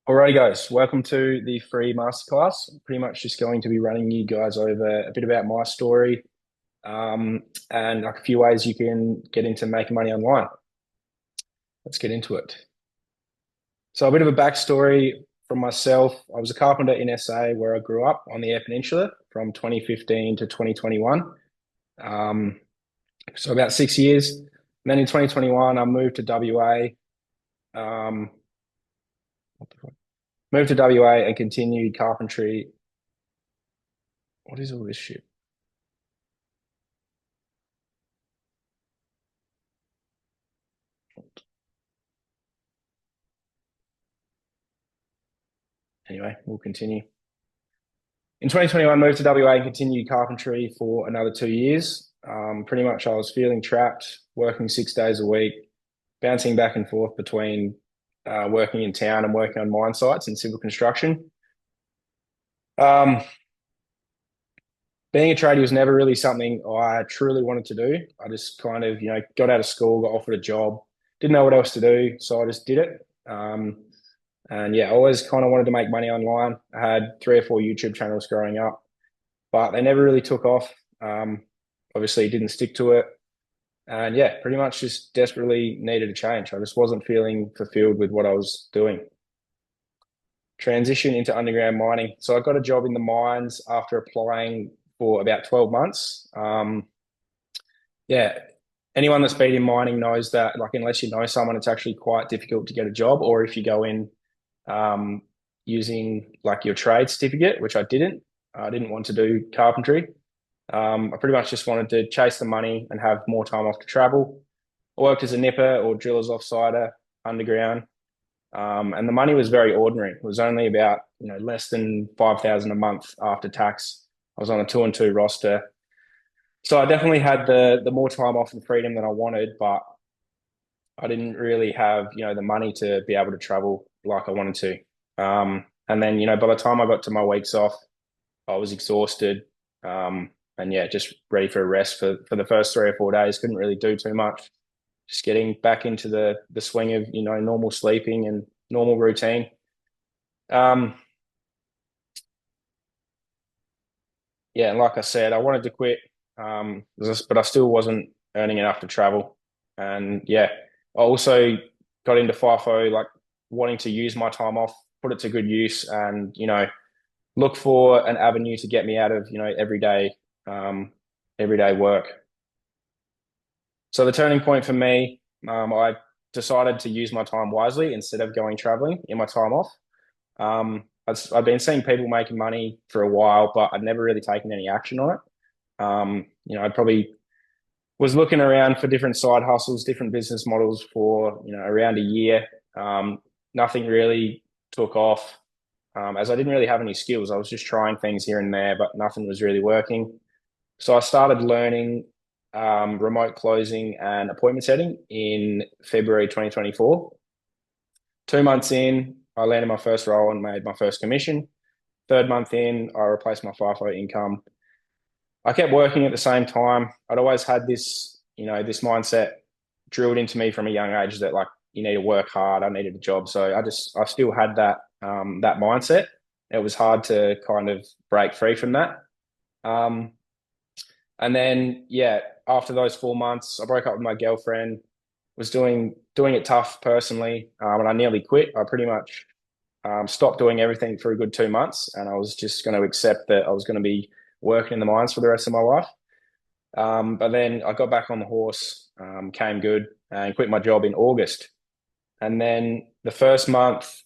Alrighty, guys, welcome to the free masterclass. Pretty much just going to be running you guys over a bit about my story, and like a few ways you can get into making money online. Let's get into it. So a bit of a backstory from myself. I was a carpenter in SA where I grew up on the Eyre Peninsula from 2015 to 2021. Um, so about 6 years. And then in 2021, I moved to WA. Um, moved to WA and continued carpentry. What is all this shit? Anyway, we'll continue. In 2021, moved to WA and continued carpentry for another 2 years. Pretty much, I was feeling trapped, working 6 days a week, bouncing back and forth between working in town and working on mine sites in civil construction. Um, Being a tradie was never really something I truly wanted to do. I just kind of, got out of school, got offered a job, didn't know what else to do, so I just did it. And yeah, I always kind of wanted to make money online. I had 3 or 4 YouTube channels growing up, but they never really took off. Obviously, didn't stick to it. And yeah, pretty much just desperately needed a change. I just wasn't feeling fulfilled with what I was doing. Transition into underground mining. So I got a job in the mines after applying for about 12 months. Yeah, anyone that's been in mining knows that, like, unless you know someone, it's actually quite difficult to get a job. Or if you go in um, using like your trade certificate, which I didn't want to do carpentry. I pretty much just wanted to chase the money and have more time off to travel. I worked as a nipper or driller's offsider underground, and the money was very ordinary. It was only about less than 5,000 a month after tax. I was on a 2-and-2 roster, so I definitely had the more time off and freedom than I wanted, but I didn't really have the money to be able to travel like I wanted to. And then by the time I got to my weeks off, I was exhausted. And yeah, just ready for a rest for the first 3 or 4 days. Couldn't really do too much. Just getting back into the swing of normal sleeping and normal routine. Um, yeah, and like I said, I wanted to quit, but I still wasn't earning enough to travel. And yeah, I also got into FIFO, like wanting to use my time off, put it to good use, and look for an avenue to get me out of um, everyday work. So the turning point for me, I decided to use my time wisely instead of going traveling in my time off. I've been seeing people making money for a while, but I'd never really taken any action on it. I probably was looking around for different side hustles, different business models for around a year. Nothing really took off, as I didn't really have any skills. I was just trying things here and there, but nothing was really working. So I started learning remote closing and appointment setting in February 2024. 2 months in, I landed my first role and made my first commission. Third month in, I replaced my FIFO income. I kept working at the same time. I'd always had this mindset drilled into me from a young age that, like, you need to work hard. I needed a job. So I still had that mindset. It was hard to kind of break free from that. Um, and then, yeah, after those 4 months, I broke up with my girlfriend, was doing it tough personally, and I nearly quit. I pretty much stopped doing everything for a good 2 months, and I was just going to accept that I was going to be working in the mines for the rest of my life. But then I got back on the horse, came good, and quit my job in August. And then the first month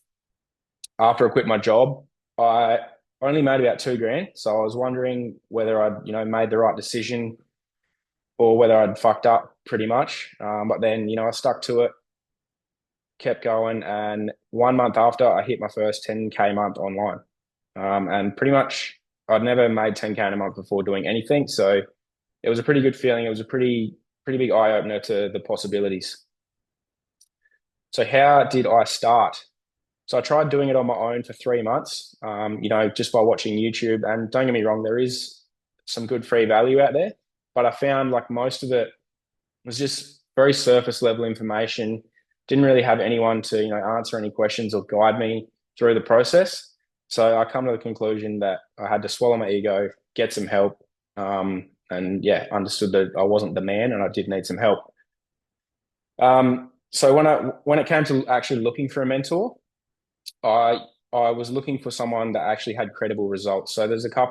after I quit my job, I only made about 2 grand. So I was wondering whether I'd made the right decision or whether I'd fucked up pretty much. But then I stuck to it, kept going, and 1 month after I hit my first 10K month online. And pretty much I'd never made 10K in a month before doing anything. So it was a pretty good feeling. It was a pretty big eye opener to the possibilities. So how did I start? So I tried doing it on my own for 3 months, just by watching YouTube. And don't get me wrong, there is some good free value out there, but I found like most of it was just very surface level information. Didn't really have anyone to answer any questions or guide me. through the process. So I come to the conclusion that I had to swallow my ego, get some help, and yeah, understood that I wasn't the man and I did need some help. So when it came to actually looking for a mentor, I I was looking for someone that actually had credible results. So there's a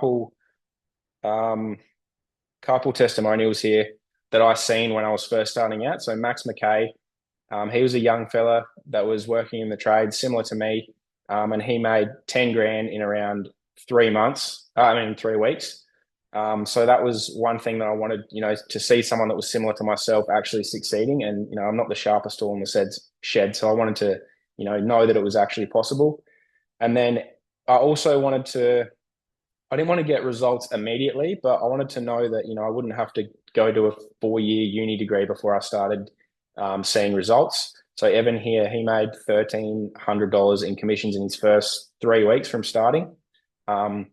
um, couple testimonials here that I seen when I was first starting out. So Max McKay, he was a young fella that was working in the trade, similar to me, and he made 10 grand in around 3 months. I mean, 3 weeks. So that was one thing that I wanted, to see someone that was similar to myself actually succeeding. And I'm not the sharpest tool in the shed, so I wanted to, know that it was actually possible. And then I also wanted to I didn't want to get results immediately, but I wanted to know that, I wouldn't have to go to a 4-year uni degree before I started seeing results. So Evan here, he made $1,300 in commissions in his first 3 weeks from starting. Um,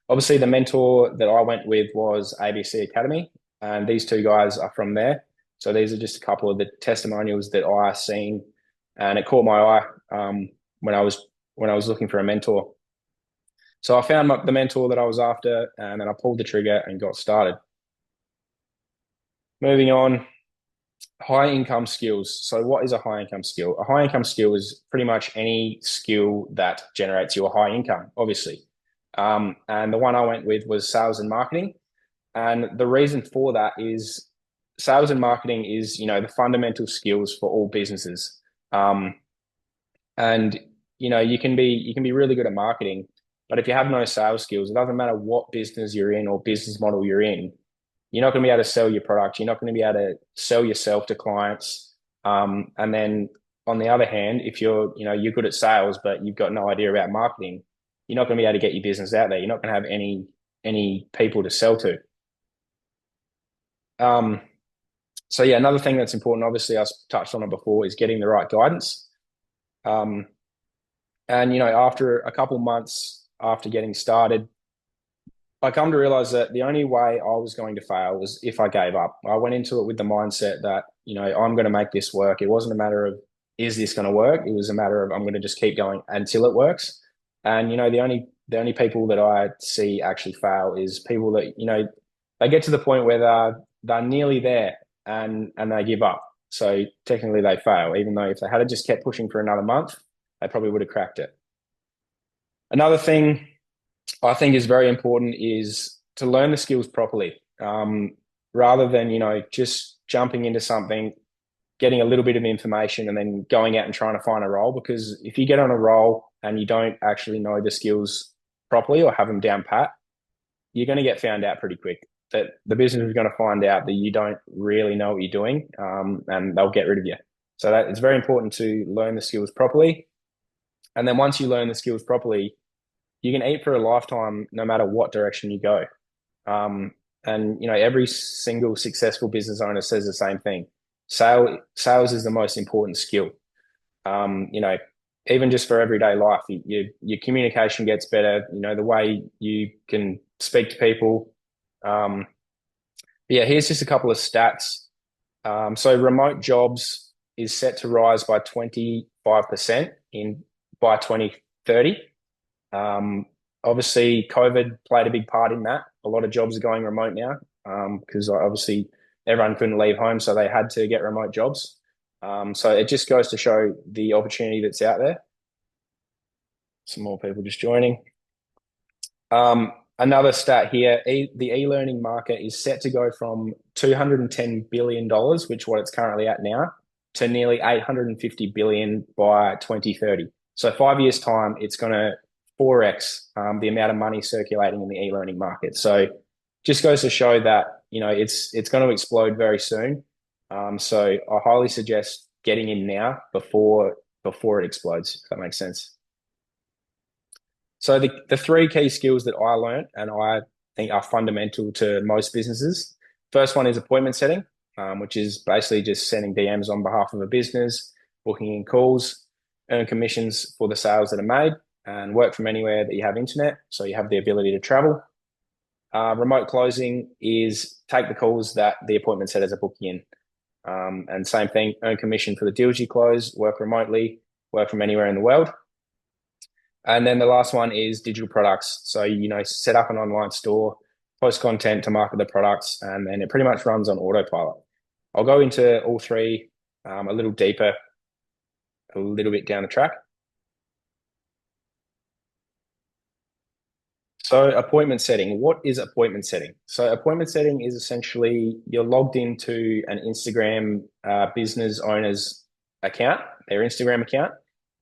Obviously, the mentor that I went with was ABC Academy, and these two guys are from there. So these are just a couple of the testimonials that I seen, and it caught my eye when I was looking for a mentor. So I found the mentor that I was after, and then I pulled the trigger and got started. Moving on, high income skills. So what is a high income skill? A high income skill is pretty much any skill that generates you a high income, obviously. And the one I went with was sales and marketing. And the reason for that is sales and marketing is, the fundamental skills for all businesses. Um, and you can be really good at marketing, but if you have no sales skills, it doesn't matter what business you're in or business model you're in. You're not going to be able to sell your product. You're not going to be able to sell yourself to clients. And then on the other hand, if you're good at sales, but you've got no idea about marketing, you're not going to be able to get your business out there. You're not going to have any people to sell to. Um, so yeah, another thing that's important, obviously, I touched on it before, is getting the right guidance. Um, and after a couple months after getting started, I come to realize that the only way I was going to fail was if I gave up. I went into it with the mindset that, I'm going to make this work. It wasn't a matter of, is this going to work? It was a matter of, I'm going to just keep going until it works. And, the only people that I see actually fail is people that, they get to the point where they're nearly there and they give up. So technically they fail, even though if they had just kept pushing for another month, they probably would have cracked it. Another thing I think is very important is to learn the skills properly, rather than just jumping into something, getting a little bit of information, and then going out and trying to find a role. Because if you get on a role and you don't actually know the skills properly or have them down pat, you're going to get found out pretty quick. That the business is going to find out that you don't really know what you're doing, and they'll get rid of you. So that it's very important to learn the skills properly, and then once you learn the skills properly, you can eat for a lifetime no matter what direction you go. And every single successful business owner says the same thing. Sales is the most important skill. Um, you know, Even just for everyday life, your communication gets better. The way you can speak to people. Um, yeah, here's just a couple of stats. So remote jobs is set to rise by 25% in by 2030. Obviously, COVID played a big part in that. A lot of jobs are going remote now because obviously everyone couldn't leave home, so they had to get remote jobs. So it just goes to show the opportunity that's out there. Some more people just joining. Another stat here, the e-learning market is set to go from $210 billion, which what it's currently at now, to nearly $850 billion by 2030. So 5 years' time, it's going to 4x the amount of money circulating in the e-learning market. So just goes to show that, it's going to explode very soon. So I highly suggest getting in now before it explodes, if that makes sense. So the three key skills that I learned and I think are fundamental to most businesses. First one is appointment setting, which is basically just sending DMs on behalf of a business, booking in calls, earn commissions for the sales that are made, and work from anywhere that you have internet, so you have the ability to travel. Remote closing is take the calls that the appointment setters are booking in. And same thing, earn commission for the deals you close, work remotely, work from anywhere in the world. And then the last one is digital products. So, set up an online store, post content to market the products, and then it pretty much runs on autopilot. I'll go into all three a little deeper, a little bit down the track. So appointment setting, what is appointment setting? So appointment setting is essentially you're logged into an Instagram business owner's account, their Instagram account.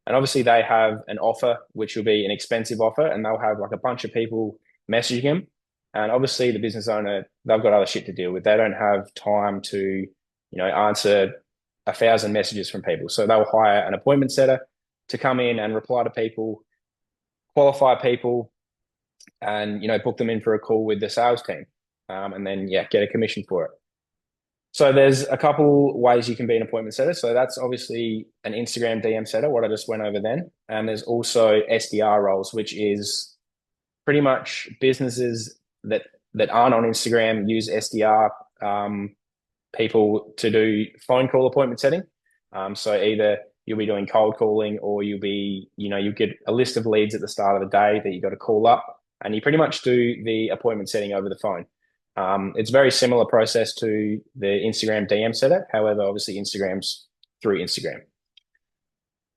And obviously they have an offer, which will be an expensive offer, and they'll have like a bunch of people messaging him. And obviously the business owner, they've got other shit to deal with. They don't have time to, answer 1,000 messages from people. So they'll hire an appointment setter to come in and reply to people, qualify people, and book them in for a call with the sales team, and then get a commission for it. So there's a couple ways you can be an appointment setter. So that's obviously an Instagram DM setter, what I just went over then, and there's also SDR roles, which is pretty much businesses that aren't on Instagram use SDR people to do phone call appointment setting. So either you'll be doing cold calling, or you get a list of leads at the start of the day that you got to call up, and you pretty much do the appointment setting over the phone. It's a very similar process to the Instagram DM setup. However, obviously Instagram's through Instagram.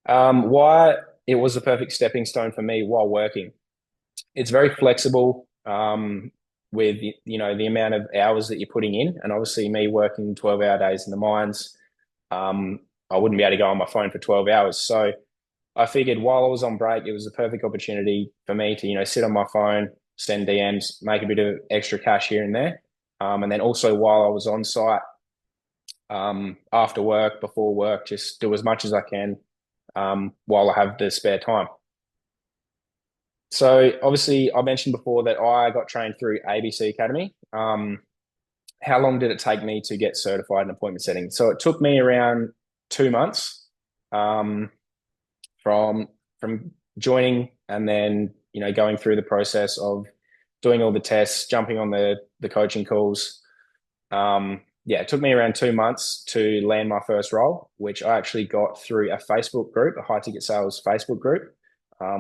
Why it was the perfect stepping stone for me while working. It's very flexible with the amount of hours that you're putting in, and obviously me working 12-hour days in the mines, I wouldn't be able to go on my phone for 12 hours. So I figured while I was on break, it was the perfect opportunity for me to, sit on my phone, send DMs, make a bit of extra cash here and there. And then also while I was on site, after work, before work, just do as much as I can while I have the spare time. So obviously I mentioned before that I got trained through ABC Academy. How long did it take me to get certified in appointment setting? So it took me around 2 months from joining, and then going through the process of doing all the tests, jumping on the coaching calls. It took me around 2 months to land my first role, which I actually got through a Facebook group, a high ticket sales Facebook group,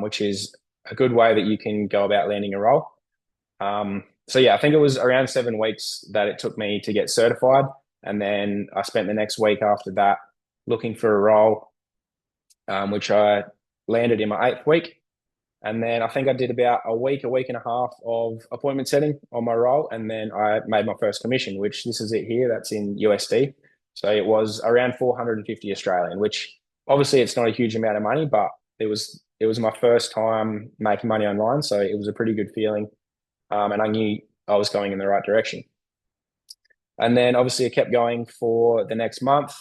which is a good way that you can go about landing a role. I think it was around 7 weeks that it took me to get certified. And then I spent the next week after that looking for a role, which I landed in my 8th week. And then I think I did about a week and a half of appointment setting on my role. And then I made my first commission, which this is it here. That's in USD. So it was around 450 Australian, which obviously it's not a huge amount of money, but it was my first time making money online. So it was a pretty good feeling. And I knew I was going in the right direction. And then obviously I kept going for the next month,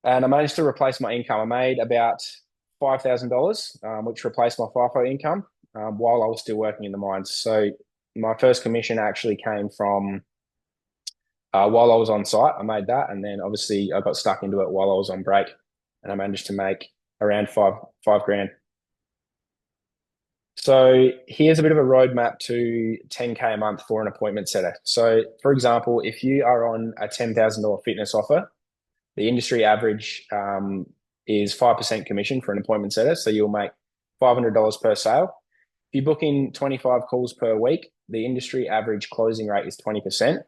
and I managed to replace my income. I made about $5,000, which replaced my FIFO income while I was still working in the mines. So my first commission actually came from while I was on site. I made that, and then obviously I got stuck into it while I was on break, and I managed to make around five grand. So here's a bit of a roadmap to 10K a month for an appointment setter. So for example, if you are on a $10,000 fitness offer, the industry average is 5% commission for an appointment setter. So you'll make $500 per sale. If you book in 25 calls per week, the industry average closing rate is 20%.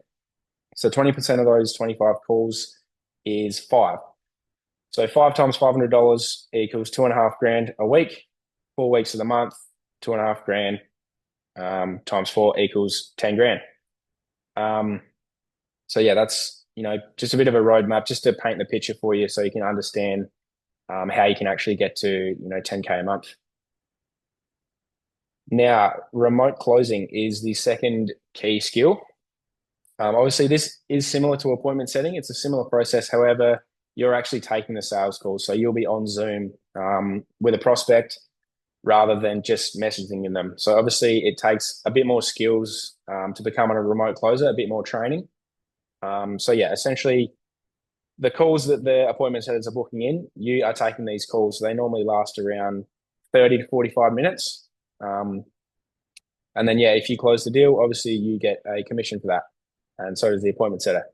So 20% of those 25 calls is 5. So 5 times $500 equals 2.5 grand a week. 4 weeks of the month, 2.5 grand times 4 equals 10 grand. That's just a bit of a roadmap just to paint the picture for you so you can understand how you can actually get to 10K a month. Now, remote closing is the second key skill. Obviously, this is similar to appointment setting. It's a similar process. However, you're actually taking the sales call. So you'll be on Zoom with a prospect rather than just messaging them. So obviously, it takes a bit more skills to become a remote closer, a bit more training. Essentially, the calls that the appointment setters are booking in, you are taking these calls. So they normally last around 30 to 45 minutes. And then, if you close the deal, obviously you get a commission for that. And so does the appointment setter.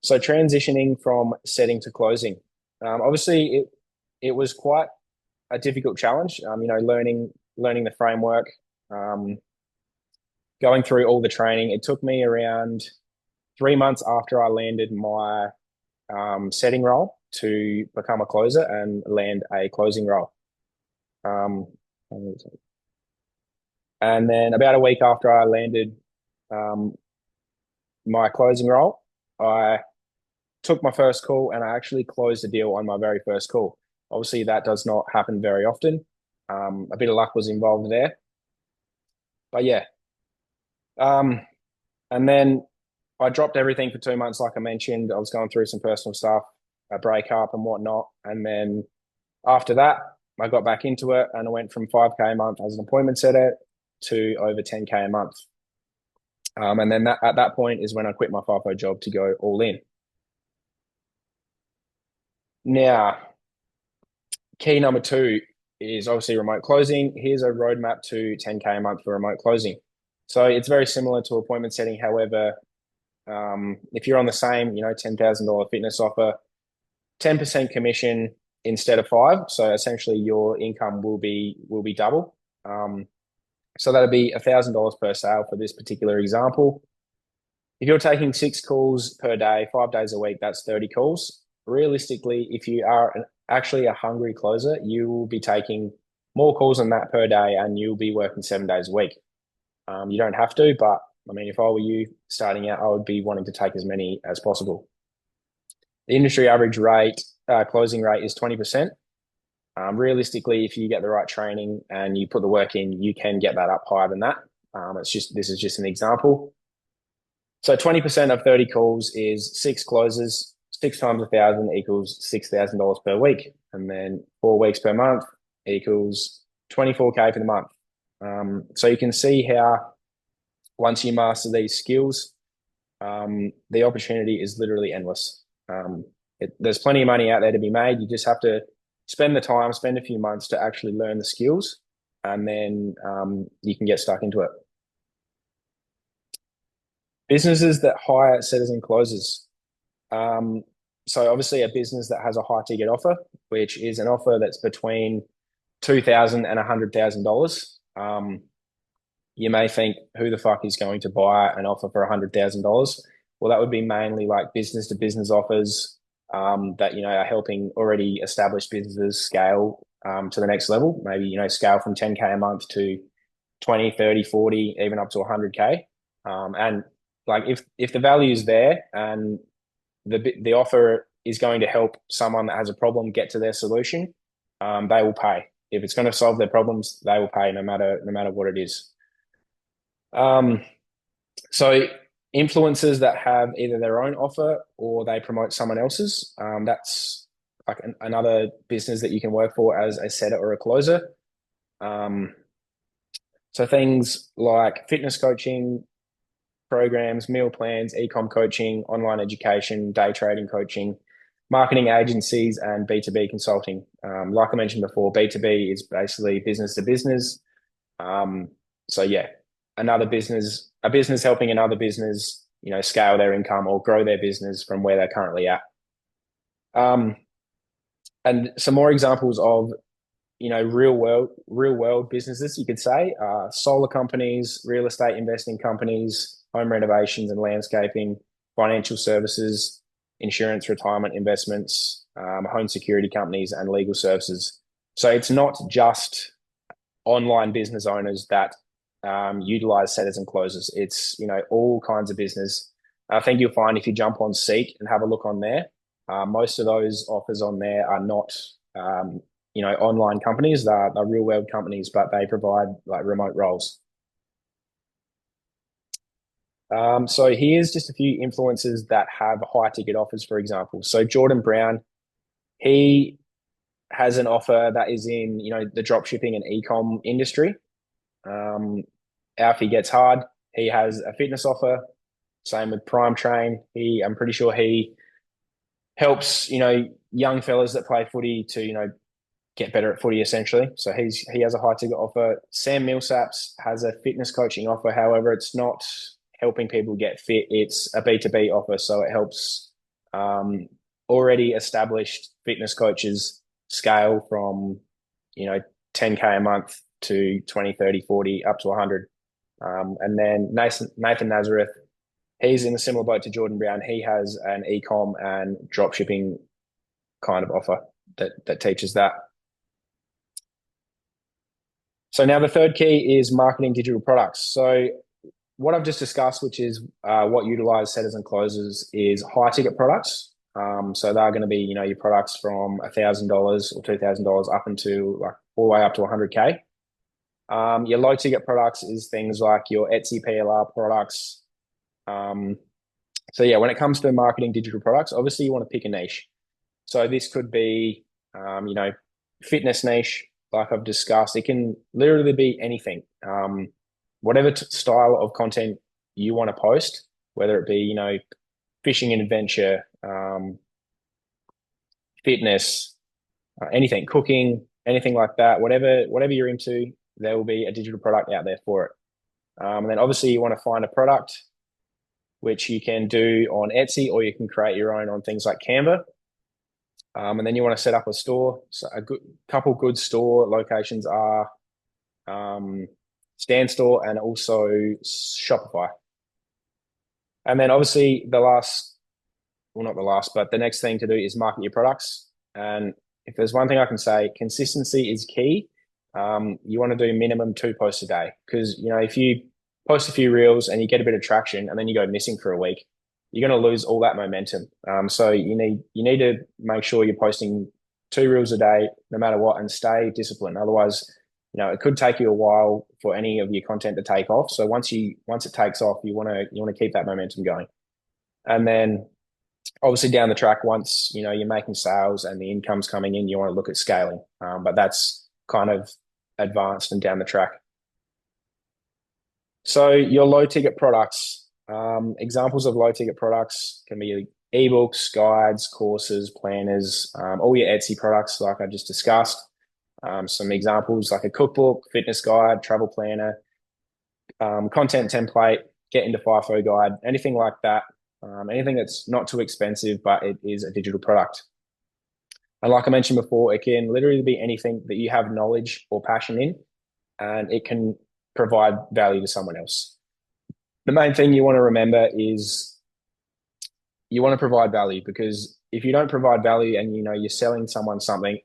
So transitioning from setting to closing. Obviously, it was quite a difficult challenge. Learning the framework, um, going through all the training. It took me around 3 months after I landed my setting role to become a closer and land a closing role. Um, and then about a week after I landed um, my closing role, I took my first call and I actually closed the deal on my very first call. Obviously, that does not happen very often. A bit of luck was involved there, but yeah. Um, and then I dropped everything for 2 months, like I mentioned. I was going through some personal stuff, a breakup and whatnot. And then after that, I got back into it and I went from 5K a month as an appointment setter to over 10K a month. And then at that point is when I quit my FIFO job to go all in. Now, key number two is obviously remote closing. Here's a roadmap to 10K a month for remote closing. So it's very similar to appointment setting. However, if you're on the same, $10,000 fitness offer, 10% commission instead of 5. So essentially your income will be double. So that'd be $1,000 per sale for this particular example. If you're taking 6 calls per day, 5 days a week, that's 30 calls. Realistically, if you are actually a hungry closer, you will be taking more calls than that per day and you'll be working 7 days a week. You don't have to, but I mean, if I were you starting out, I would be wanting to take as many as possible. The industry average closing rate is 20%. Realistically, if you get the right training and you put the work in, you can get that up higher than that. This is just an example. So 20% of 30 calls is 6 closes. 6 times 1,000 equals $6,000 per week, and then 4 weeks per month equals 24K for the month. So you can see how once you master these skills, the opportunity is literally endless. There's plenty of money out there to be made. You just have to spend the time, spend a few months to actually learn the skills, and then you can get stuck into it. Businesses that hire setters and closers. So obviously a business that has a high ticket offer, which is an offer that's between $2,000 and $100,000. You may think, who the fuck is going to buy an offer for $100,000? Well, that would be mainly like business to business offers that are helping already established businesses scale to the next level. Maybe scale from 10K a month to 20, 30, 40, even up to 100K. And like if the value is there and the offer is going to help someone that has a problem get to their solution, they will pay. If it's going to solve their problems, they will pay no matter what it is. So influencers that have either their own offer or they promote someone else's, that's like another business that you can work for as a setter or a closer. So things like fitness coaching programs, meal plans, e-com coaching, online education, day trading coaching, marketing agencies, and B2B consulting. Like I mentioned before, B2B is basically business to business. So yeah, a business helping another business, scale their income or grow their business from where they're currently at. And some more examples of, real world businesses, you could say, solar companies, real estate investing companies, home renovations and landscaping, financial services, insurance, retirement investments, home security companies, and legal services. So it's not just online business owners that utilize setters and closers. It's all kinds of business. I think you'll find if you jump on Seek and have a look on there, most of those offers on there are not online companies. They're real world companies, but they provide like remote roles. So here's just a few influencers that have high ticket offers, for example. So Jordan Brown, he has an offer that is in the drop shipping and e-com industry. Alfie gets hard. He has a fitness offer. Same with Prime Train. I'm pretty sure he helps young fellas that play footy to get better at footy essentially. So he has a high ticket offer. Sam Millsaps has a fitness coaching offer. However, it's not helping people get fit. It's a B2B offer. So it helps already established fitness coaches scale from you know, 10K a month to 20, 30, 40, up to 100. And then Nathan Nazareth, he's in a similar boat to Jordan Brown. He has an ecom and drop shipping kind of offer that teaches that. So now the third key is marketing digital products. So what I've just discussed, which is what utilize setters and closers, is high ticket products. So they're going to be, your products from $1,000 or $2,000 up into like all the way up to 100K. Your low ticket products is things like your Etsy PLR products. So yeah, when it comes to marketing digital products, obviously you want to pick a niche. So this could be, fitness niche, like I've discussed. It can literally be anything. Whatever style of content you want to post, whether it be, fishing and adventure, fitness, anything, cooking, anything like that, whatever you're into, there will be a digital product out there for it. And then obviously you want to find a product which you can do on Etsy, or you can create your own on things like Canva. And then you want to set up a store. So a couple good store locations are Stand Store and also Shopify. And then obviously not the last, but the next thing to do is market your products. And if there's one thing I can say, consistency is key. You want to do minimum 2 posts a day, because if you post a few reels and you get a bit of traction and then you go missing for a week, you're going to lose all that momentum. So you need to make sure you're posting 2 reels a day, no matter what, and stay disciplined. Otherwise, it could take you a while for any of your content to take off. So once it takes off, you want to keep that momentum going. And then obviously down the track, once you're making sales and the income's coming in, you want to look at scaling. But that's kind of advanced and down the track. So your low ticket products, examples of low ticket products can be ebooks, guides, courses, planners, all your Etsy products like I just discussed. Some examples like a cookbook, fitness guide, travel planner, content template, get into FIFO guide, anything like that. Anything that's not too expensive, but it is a digital product. And like I mentioned before, it can literally be anything that you have knowledge or passion in, and it can provide value to someone else. The main thing you want to remember is you want to provide value, because if you don't provide value and you're selling someone something,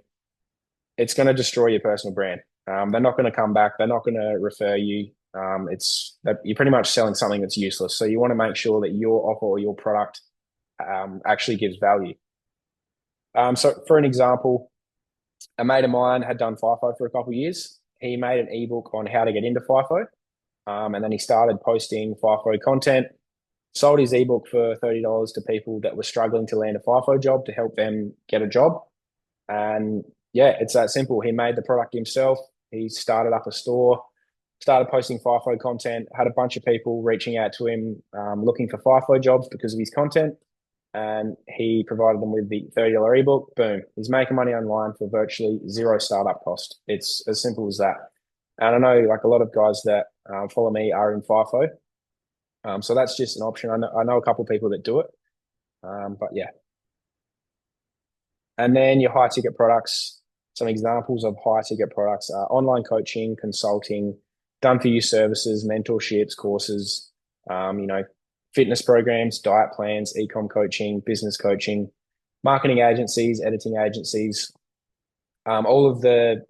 it's going to destroy your personal brand. They're not going to come back. They're not going to refer you. It's that you're pretty much selling something that's useless. So you want to make sure that your offer or your product actually gives value. So for an example, a mate of mine had done FIFO for a couple of years. He made an ebook on how to get into FIFO, and then he started posting FIFO content. Sold his ebook for $30 to people that were struggling to land a FIFO job to help them get a job. And yeah, it's that simple. He made the product himself. He started up a store, started posting FIFO content, had a bunch of people reaching out to him looking for FIFO jobs because of his content. And he provided them with the $30 ebook. Boom. He's making money online for virtually zero startup cost. It's as simple as that. And I know like a lot of guys that follow me are in FIFO. So that's just an option. I know a couple of people that do it. But yeah. And then your high ticket products. Some examples of high ticket products are online coaching, consulting, done for you services, mentorships, courses, fitness programs, diet plans, ecom coaching, business coaching, marketing agencies, editing agencies. All of the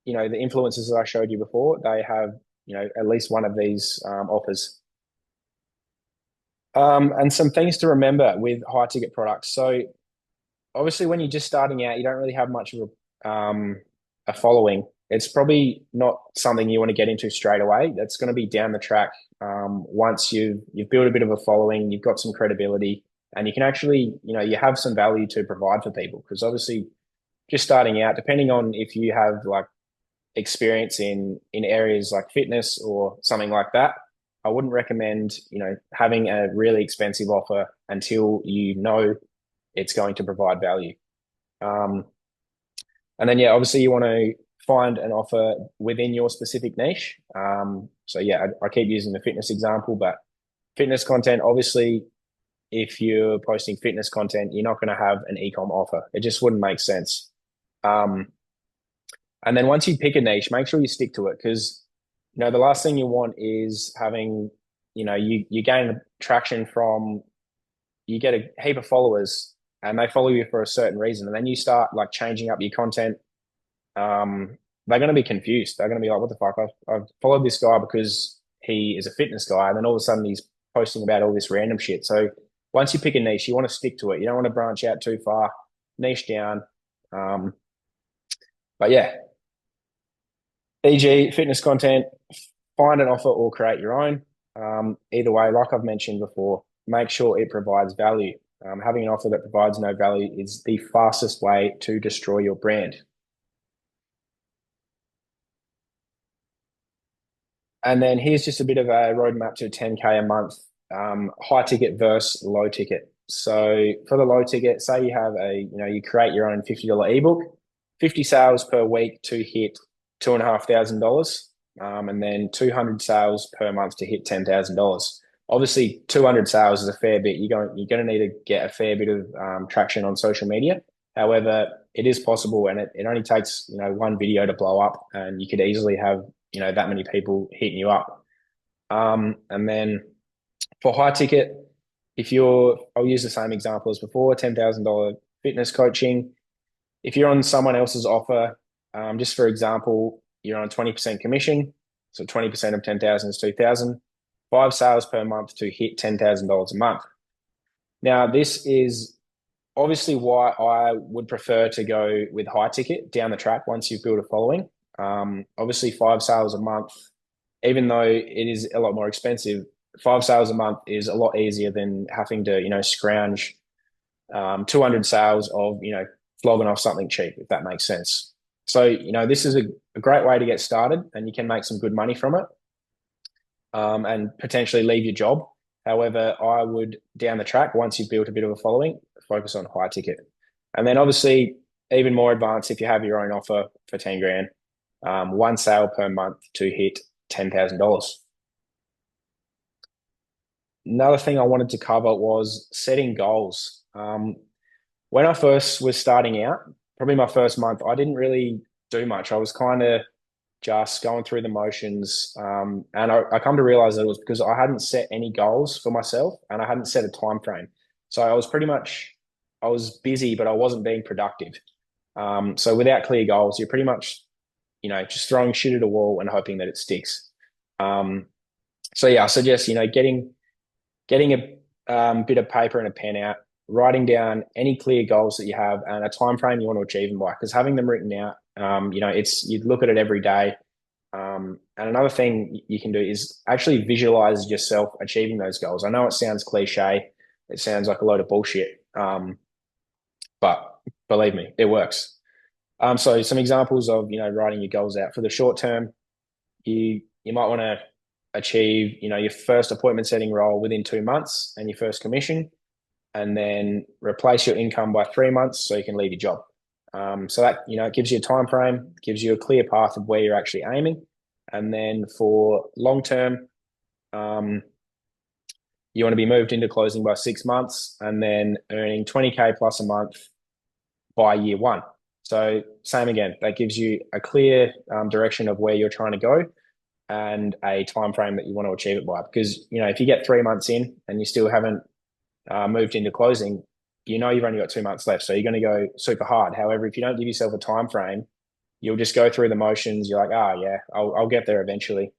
influencers that I showed you before, they have at least one of these offers. And some things to remember with high ticket products. So obviously when you're just starting out, you don't really have much of a following. It's probably not something you want to get into straight away. That's going to be down the track. Once you've built a bit of a following, you've got some credibility, and you can actually, you have some value to provide for people. Because obviously, just starting out, depending on if you have like experience in areas like fitness or something like that, I wouldn't recommend, having a really expensive offer until it's going to provide value. And then, yeah, obviously you want to find an offer within your specific niche. So yeah, I keep using the fitness example, but fitness content, obviously, if you're posting fitness content, you're not going to have an ecom offer. It just wouldn't make sense. And then once you pick a niche, make sure you stick to it because the last thing you want is having, you gain traction from you get a heap of followers and they follow you for a certain reason, and then you start like changing up your content. They're going to be confused. They're going to be like, "What the fuck? I've followed this guy because he is a fitness guy, and then all of a sudden he's posting about all this random shit." So once you pick a niche, you want to stick to it. You don't want to branch out too far. Niche down. Um, but yeah, e.g., fitness content, find an offer or create your own. Either way, like I've mentioned before, make sure it provides value. Having an offer that provides no value is the fastest way to destroy your brand. And then here's just a bit of a roadmap to 10K a month, high ticket versus low ticket. So for the low ticket, say you have you create your own $50 ebook, 50 sales per week to hit $2,500, and then 200 sales per month to hit $10,000. Obviously, 200 sales is a fair bit. You're going to need to get a fair bit of traction on social media. However, it is possible, and it only takes one video to blow up, and you could easily have that many people hitting you up. And then for high ticket, I'll use the same example as before, $10,000 fitness coaching. If you're on someone else's offer, just for example, you're on 20% commission. So 20% of 10,000 is 2,000, 5 sales per month to hit $10,000 a month. Now, this is obviously why I would prefer to go with high ticket down the track once you've built a following. Obviously, 5 sales a month, even though it is a lot more expensive, 5 sales a month is a lot easier than having to, scrounge 200 sales of, flogging off something cheap, if that makes sense. So, this is a great way to get started and you can make some good money from it and potentially leave your job. However, I would, down the track, once you've built a bit of a following, focus on high ticket. And then obviously, even more advanced if you have your own offer for 10 grand, 1 sale per month to hit $10,000. Another thing I wanted to cover was setting goals. When I first was starting out, probably my first month, I didn't really do much. I was kind of just going through the motions. And I come to realize that it was because I hadn't set any goals for myself and I hadn't set a time frame. So I was busy, but I wasn't being productive. So without clear goals, you're pretty much, just throwing shit at a wall and hoping that it sticks. So yeah, I suggest, getting a bit of paper and a pen out, writing down any clear goals that you have and a time frame you want to achieve them by. Because having them written out, you look at it every day. And another thing you can do is actually visualize yourself achieving those goals. I know it sounds cliche, it sounds like a load of bullshit, but believe me, it works. So some examples of writing your goals out for the short term, you might want to achieve your first appointment setting role within 2 months and your first commission, and then replace your income by 3 months so you can leave your job. So that it gives you a time frame, gives you a clear path of where you're actually aiming, and then for long term, you want to be moved into closing by 6 months, and then earning 20K plus a month by year one. So same again, that gives you a clear direction of where you're trying to go and a time frame that you want to achieve it by. Because if you get 3 months in and you still haven't moved into closing, you've only got 2 months left, so you're going to go super hard. However, if you don't give yourself a time frame, you'll just go through the motions. You're like, yeah, I'll get there eventually.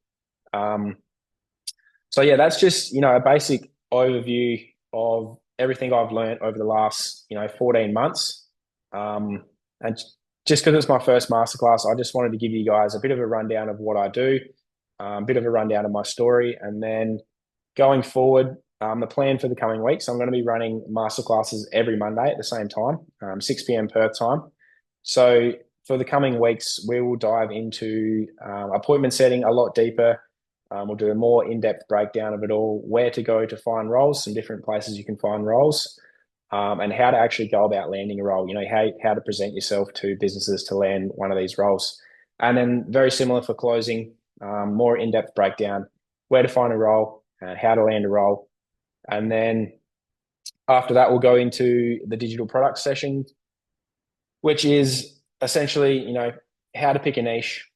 So yeah, that's just a basic overview of everything I've learned over the last 14 months. And just because it's my first masterclass, I just wanted to give you guys a bit of a rundown of what I do, a bit of a rundown of my story, and then going forward, the plan for the coming weeks, I'm going to be running masterclasses every Monday at the same time, 6 p.m. Perth time. So for the coming weeks, we will dive into appointment setting a lot deeper. We'll do a more in-depth breakdown of it all, where to go to find roles, some different places you can find roles, and how to actually go about landing a role, how to present yourself to businesses to land one of these roles. And then very similar for closing, more in-depth breakdown, where to find a role, how to land a role. And then after that, we'll go into the digital product session, which is essentially, how to pick a niche,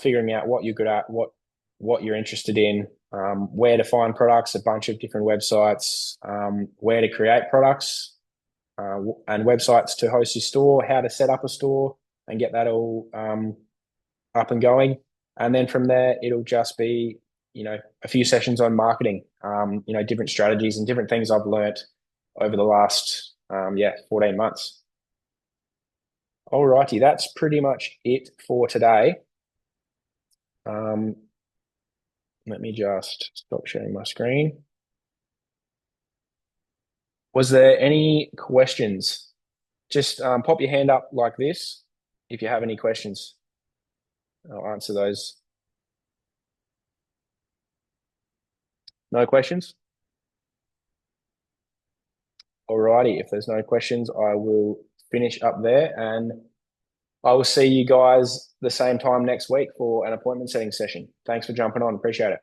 figuring out what you're good at, what you're interested in, where to find products, a bunch of different websites, where to create products, and websites to host your store, how to set up a store and get that all up and going. And then from there, it'll just be, a few sessions on marketing, different strategies and different things I've learnt over the last, 14 months. All righty, that's pretty much it for today. Um, Let me just stop sharing my screen. Was there any questions? Just pop your hand up like this if you have any questions. I'll answer those. No questions? Alrighty, if there's no questions, I will finish up there and I will see you guys the same time next week for an appointment setting session. Thanks for jumping on. Appreciate it.